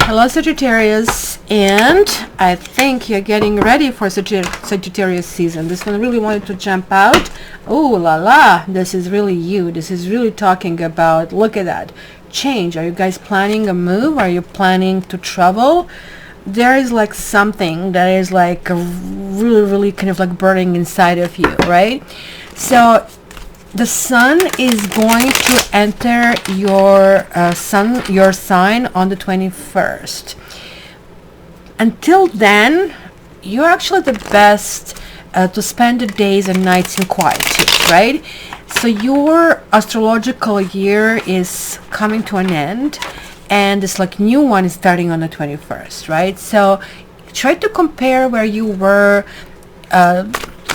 Hello, Sagittarius, and I think you're getting ready for Sagittarius season. This one really wanted to jump out. Oh la la, this is really you. This is really talking about, look at that, change. Are you guys planning a move? Are you planning to travel? There is like something that is like really kind of like burning inside of you, right? So the sun is going to enter your sign on the 21st. Until then, you're actually the best to spend the days and nights in quietude, right? So your astrological year is coming to an end, and this like new one is starting on the 21st, right? So try to compare where you were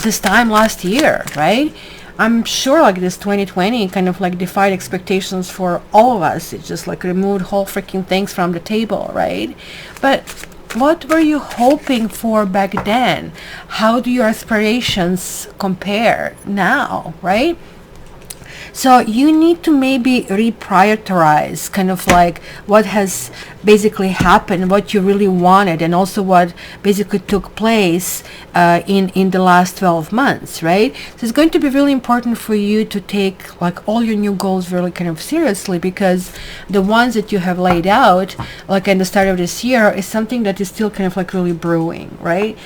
this time last year, right? I'm sure like this 2020 kind of like defied expectations for all of us. It just like removed whole freaking things from the table, right? But what were you hoping for back then? How do your aspirations compare now, right? So you need to maybe reprioritize kind of like what has basically happened, what you really wanted, and also what basically took place in the last 12 months, right? So it's going to be really important for you to take like all your new goals really kind of seriously, because the ones that you have laid out like at the start of this year is something that is still kind of like really brewing, right?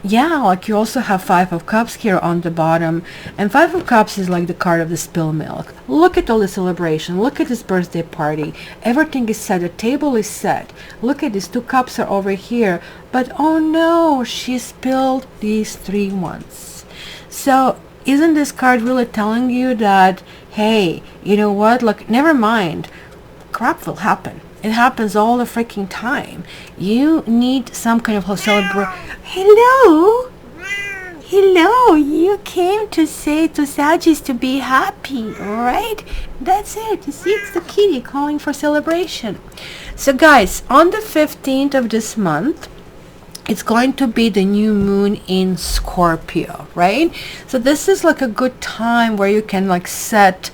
Yeah, like you also have Five of Cups here on the bottom, and Five of Cups is like the card of the spilled milk. Look at all the celebration. Look at this birthday party. Everything is set. The table is set. Look at these two cups are over here, but oh no, she spilled these three ones. So isn't this card really telling you that, hey, you know what, like never mind, crap will happen. It happens all the freaking time. You need some kind of celebration. Hello? Hello, you came to say to Sagittarius to be happy, alright? That's it. You see, it's the kitty calling for celebration. So guys, on the 15th of this month, it's going to be the new moon in Scorpio, right? So this is like a good time where you can like set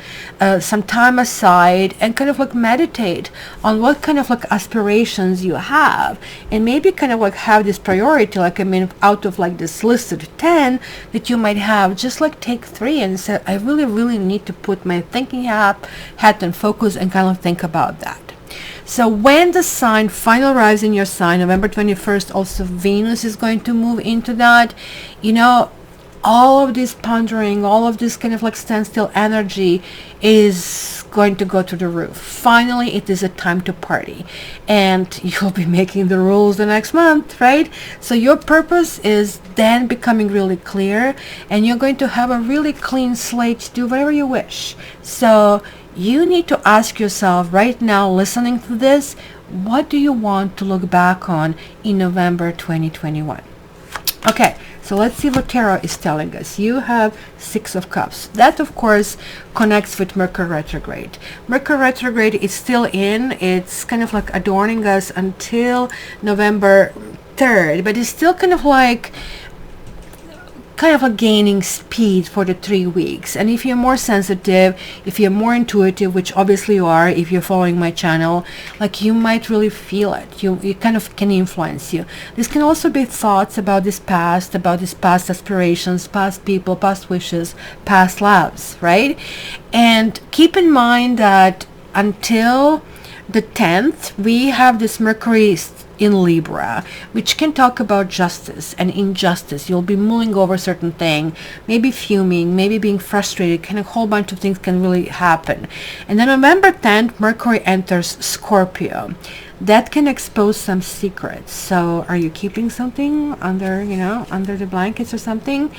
some time aside and kind of like meditate on what kind of like aspirations you have, and maybe kind of like have this priority, like I mean out of like this list of 10 that you might have, just like take 3 and say, I really need to put my thinking hat and focus and kind of think about that. So when the sign finally arrives in your sign, November 21st, also Venus is going to move into that. You know, all of this pondering, all of this kind of like standstill energy is going to go to the roof. Finally, it is a time to party, and you'll be making the rules the next month, right? So your purpose is then becoming really clear, and you're going to have a really clean slate to do whatever you wish. So you need to ask yourself right now, listening to this, what do you want to look back on in November 2021? Okay, so let's see what Tarot is telling us. You have Six of Cups. That, of course, connects with Mercury retrograde. Mercury retrograde is still in. It's kind of like adorning us until November 3rd, but it's still kind of like gaining speed for the 3 weeks. And if you're more sensitive, if you're more intuitive, which obviously you are if you're following my channel, like you might really feel it. You kind of can influence you. This can also be thoughts about this past aspirations, past people, past wishes, past loves, right? And keep in mind that until the 10th, we have this Mercury in Libra, which can talk about justice and injustice. You'll be mulling over certain thing, maybe fuming, maybe being frustrated, kind of a whole bunch of things can really happen. And then November 10th, Mercury enters Scorpio. That can expose some secrets. So are you keeping something under, you know, under the blankets or something?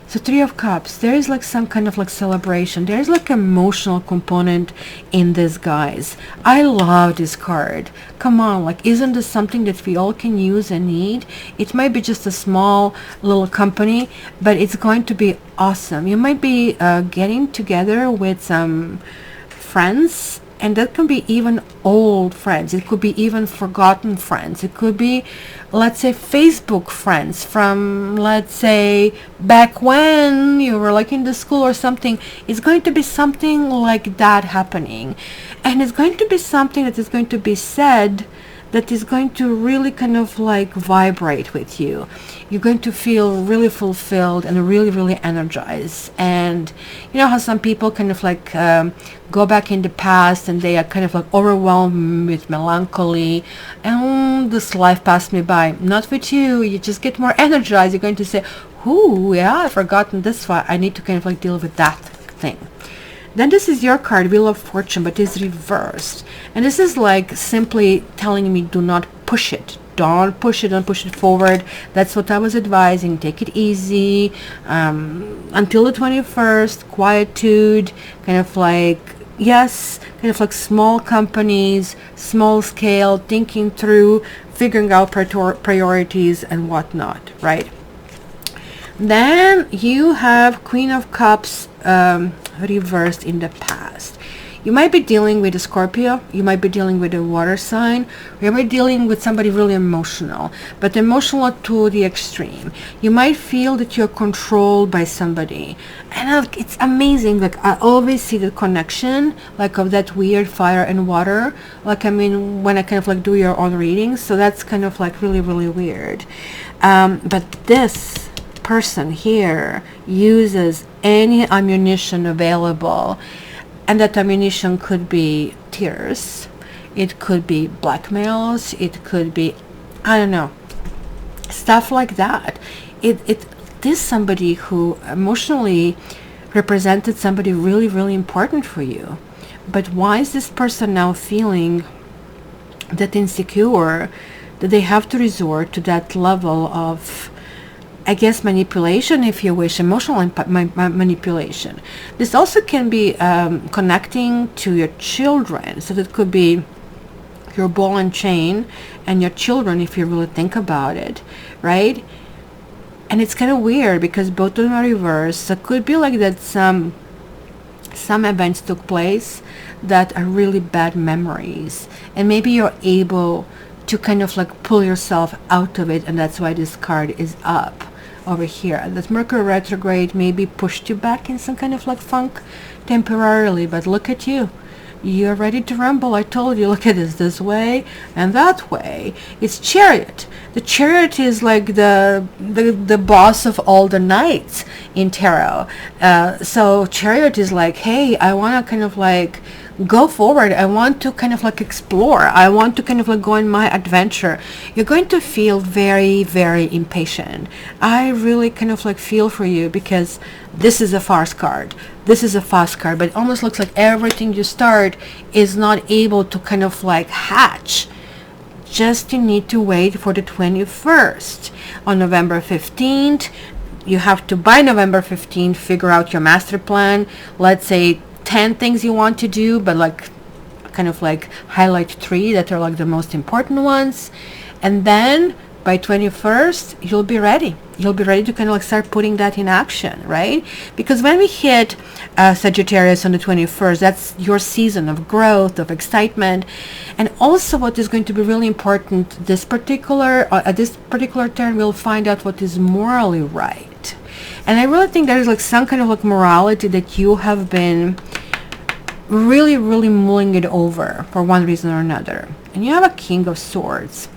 So Three of Cups, there is like some kind of like celebration. There's like emotional component in this, guys. I love this card. Come on, like isn't this something that we all can use and need? It might be just a small little company, but it's going to be awesome. You might be getting together with some friends, and that can be even old friends. It could be even forgotten friends. It could be, let's say, Facebook friends from, let's say, back when you were like in the school or something. It's going to be something like that happening. And it's going to be something that is going to be said that is going to really kind of like vibrate with you. You're going to feel really fulfilled and really, really energized. And you know how some people kind of like go back in the past and they are kind of like overwhelmed with melancholy and this life passed me by. Not with you. You just get more energized. You're going to say, ooh, yeah, I've forgotten this one. I need to kind of like deal with that thing. Then this is your card, Wheel of Fortune, but it's reversed. And this is like simply telling me, do not push it. Don't push it, don't push it forward. That's what I was advising. Take it easy. Until the 21st, quietude, kind of like, yes, kind of like small companies, small scale, thinking through, figuring out priorities and whatnot, right? Then you have Queen of Cups reversed in the past. You might be dealing with a Scorpio, you might be dealing with a water sign, or you might be dealing with somebody really emotional, but emotional to the extreme. You might feel that you're controlled by somebody. And it's amazing, like I always see the connection, like of that weird fire and water, like I mean when I kind of like do your own readings, so that's kind of like really, really weird. But this person here uses any ammunition available, and that ammunition could be tears, it could be blackmails, it could be, I don't know, stuff like that. It is somebody who emotionally represented somebody really, really important for you. But why is this person now feeling that insecure that they have to resort to that level of, I guess, manipulation, if you wish, emotional manipulation. This also can be connecting to your children. So that could be your ball and chain and your children, if you really think about it, right? And it's kind of weird because both of them are reversed. So it could be like that some events took place that are really bad memories. And maybe you're able to kind of like pull yourself out of it, and that's why this card is up over here. That Mercury retrograde maybe pushed you back in some kind of like funk temporarily, but look at you. You're ready to rumble. I told you, look at this way and that way. It's Chariot. The Chariot is like the boss of all the knights in tarot. So Chariot is like, hey, I want to kind of like go forward. I want to kind of like explore. I want to kind of like go on my adventure. You're going to feel very, very impatient. I really kind of like feel for you because this is a farce card. This is a fast card, but it almost looks like everything you start is not able to kind of like hatch. Just you need to wait for the 21st. On November 15th, you have to, by November 15th, figure out your master plan. Let's say 10 things you want to do, but like kind of like highlight 3 that are like the most important ones. And then by 21st, you'll be ready. You'll be ready to kind of like start putting that in action, right? Because when we hit Sagittarius on the 21st, that's your season of growth, of excitement. And also what is going to be really important, at this particular turn, we'll find out what is morally right. And I really think there is like some kind of like morality that you have been really, really mulling it over for one reason or another. And you have a King of Swords.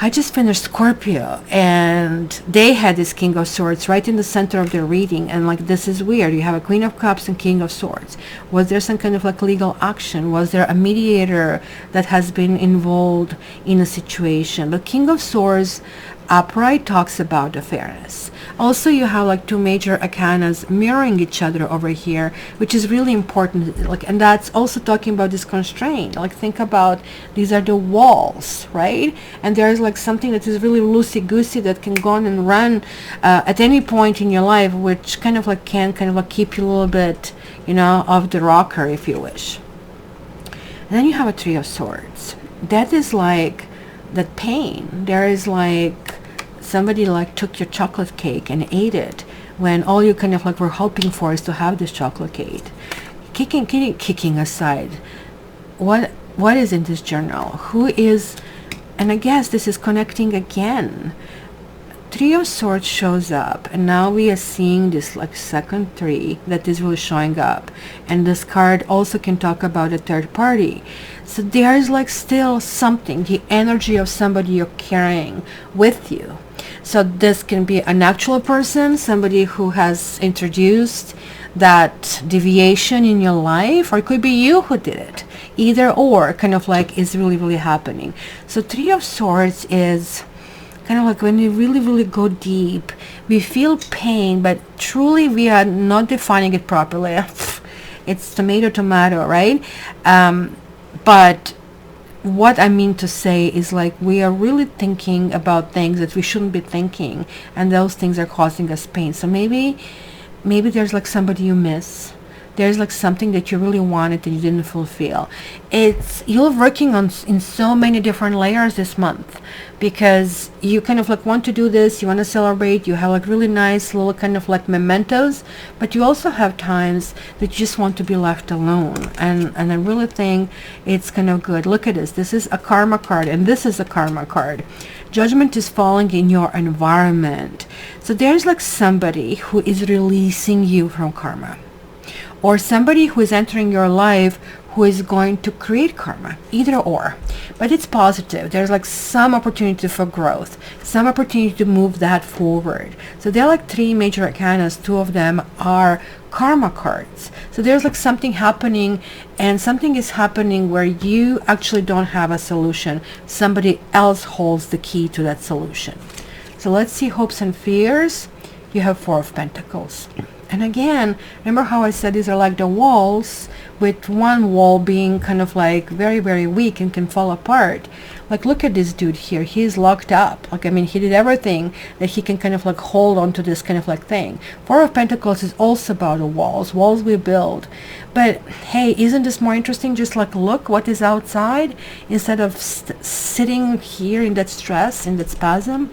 I just finished Scorpio and they had this King of Swords right in the center of their reading, and like this is weird. You have a Queen of Cups and King of Swords. Was there some kind of like legal action? Was there a mediator that has been involved in a situation? The King of Swords upright talks about the fairness. Also, you have like 2 major arcanas mirroring each other over here, which is really important. Like, and that's also talking about this constraint. Like, think about these are the walls, right? And there is like something that is really loosey-goosey that can go on and run at any point in your life, which kind of like can kind of like keep you a little bit, you know, off the rocker, if you wish. And then you have a Three of Swords. That is like that pain. There is like somebody like took your chocolate cake and ate it when all you kind of like were hoping for is to have this chocolate cake. Kicking aside, what is in this journal? Who is, and I guess this is connecting again. Three of Swords shows up, and now we are seeing this like second three that is really showing up. And this card also can talk about a third party. So there's like still something, the energy of somebody you're carrying with you. So this can be an actual person, somebody who has introduced that deviation in your life, or it could be you who did it. Either or kind of like is really, really happening. So Three of Swords is kind of like when we really, really go deep, we feel pain, but truly we are not defining it properly. It's tomato, right? But what I mean to say is like we are really thinking about things that we shouldn't be thinking, and those things are causing us pain. So maybe there's like somebody you miss. There's like something that you really wanted that you didn't fulfill. You're working on in so many different layers this month, because you kind of like want to do this, you want to celebrate, you have like really nice little kind of like mementos, but you also have times that you just want to be left alone. And I really think it's kind of good. Look at this. This is a karma card, and this is a karma card. Judgment is falling in your environment. So there's like somebody who is releasing you from karma, or somebody who is entering your life who is going to create karma, either or. But it's positive. There's like some opportunity for growth, some opportunity to move that forward. So there are like three major arcanas. Two of them are karma cards. So there's like something happening, and something is happening where you actually don't have a solution. Somebody else holds the key to that solution. So let's see hopes and fears. You have Four of Pentacles. And again, remember how I said these are like the walls, with one wall being kind of like very, very weak and can fall apart. Like, look at this dude here. He's locked up. Like, I mean, he did everything that he can kind of like hold on to this kind of like thing. Four of Pentacles is also about the walls we build. But hey, isn't this more interesting? Just like look what is outside instead of sitting here in that stress, in that spasm.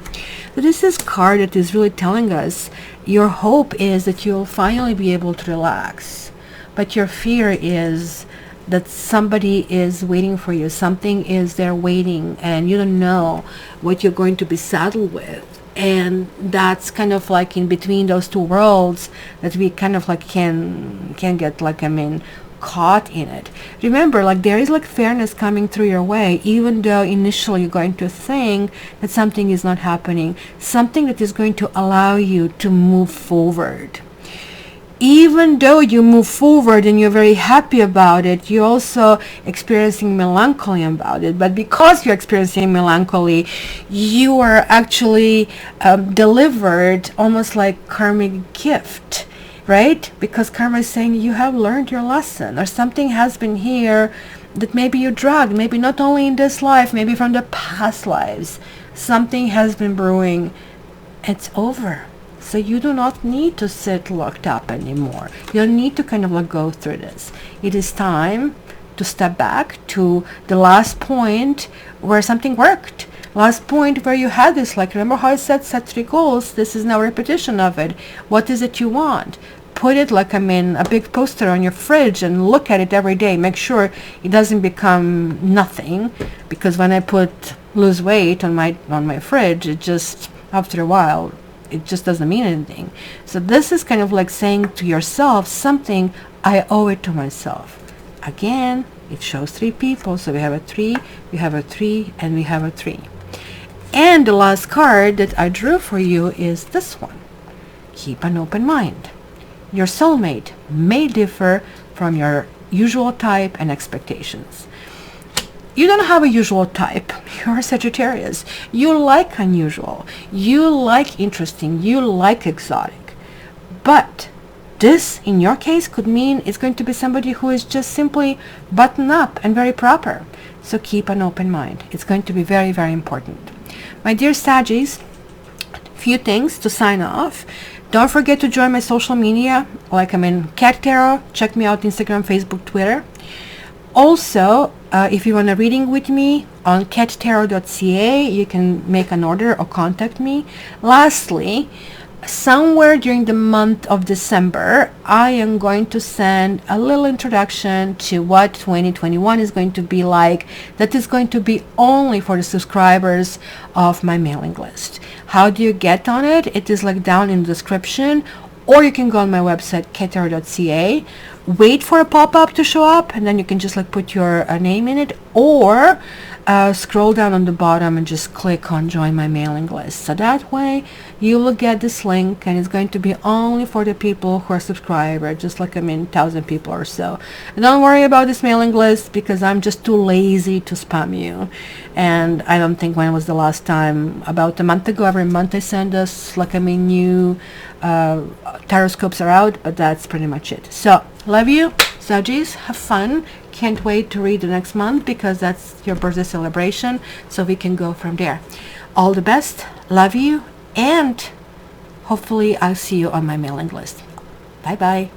So this is card that is really telling us your hope is that you'll finally be able to relax. But your fear is that somebody is waiting for you. Something is there waiting, and you don't know what you're going to be saddled with. And that's kind of like in between those two worlds that we kind of like can get like, I mean, caught in it. Remember, like there is like fairness coming through your way, even though initially you're going to think that something is not happening. Something that is going to allow you to move forward. Even though you move forward and you're very happy about it, you're also experiencing melancholy about it. But because you're experiencing melancholy, you are actually delivered almost like karmic gift, right? Because karma is saying you have learned your lesson, or something has been here that maybe you drugged, maybe not only in this life, maybe from the past lives. Something has been brewing. It's over. So you do not need to sit locked up anymore. You don't need to kind of like go through this. It is time to step back to the last point where something worked. Last point where you had this, like, remember how I said set 3 goals? This is now a repetition of it. What is it you want? Put it like, I mean, a big poster on your fridge and look at it every day. Make sure it doesn't become nothing, because when I put lose weight on my fridge, it just, after a while, it just doesn't mean anything. So this is kind of like saying to yourself something, I owe it to myself. Again, it shows 3 people. So we have a 3, we have a 3, and we have a 3. And the last card that I drew for you is this one. Keep an open mind. Your soulmate may differ from your usual type and expectations. You don't have a usual type. You're a Sagittarius. You like unusual. You like interesting. You like exotic. But this, in your case, could mean it's going to be somebody who is just simply buttoned up and very proper. So keep an open mind. It's going to be very, very important. My dear Saggies, few things to sign off. Don't forget to join my social media, like I'm in Cat Tarot. Check me out Instagram, Facebook, Twitter. Also, if you want a reading with me on cattarot.ca, you can make an order or contact me. Lastly, somewhere during the month of December, I am going to send a little introduction to what 2021 is going to be like. That is going to be only for the subscribers of my mailing list. How do you get on it? It is like down in the description, or you can go on my website ktarot.ca, wait for a pop-up to show up, and then you can just like put your name in it, or scroll down on the bottom and just click on join my mailing list. So that way you will get this link, and it's going to be only for the people who are subscribers, just like 1,000 people or so. And don't worry about this mailing list, because I'm just too lazy to spam you. And I don't think when was the last time, about a month ago, every month I send us like new Taroscopes are out, but that's pretty much it. So love you, Sagis, have fun. Can't wait to read the next month, because that's your birthday celebration, so we can go from there. All the best, love you, and hopefully I'll see you on my mailing list. Bye bye.